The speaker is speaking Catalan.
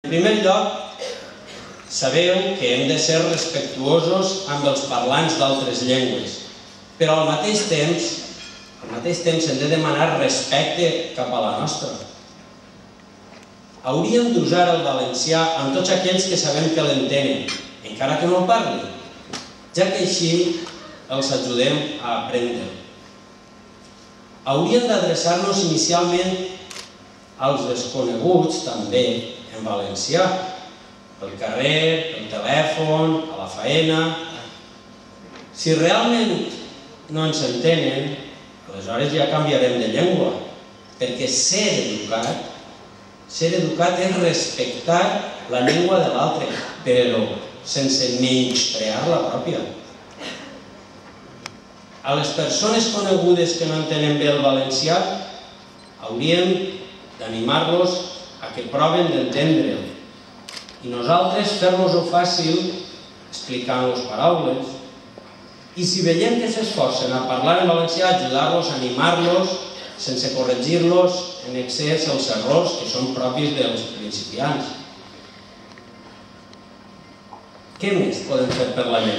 En primer lloc, sabeu que hem de ser respectuosos amb els parlants d'altres llengües, però al mateix temps hem de demanar respecte cap a la nostra. Hauríem d'usar el valencià amb tots aquells que sabem que l'entenen, encara que no el parlin, ja que així els ajudem a aprendre. Hauríem d'adreçar-nos inicialment als desconeguts, també, en valencià, pel carrer, pel telèfon, a la faena. Si realment no ens entenen, aleshores ja canviarem de llengua, perquè ser educat és respectar la llengua de l'altre, però sense menysprear la pròpia. A les persones conegudes que no entenen bé el valencià, hauríem d'animar-los a que proven d'entendre'l i nosaltres fer-nos-ho fàcil explicant-los paraules, i si veiem que s'esforcen a parlar en valencià, ajudar-los, animar-los, sense corregir-los en excés els errors que són propis dels principiants. Què més podem fer per la llengua?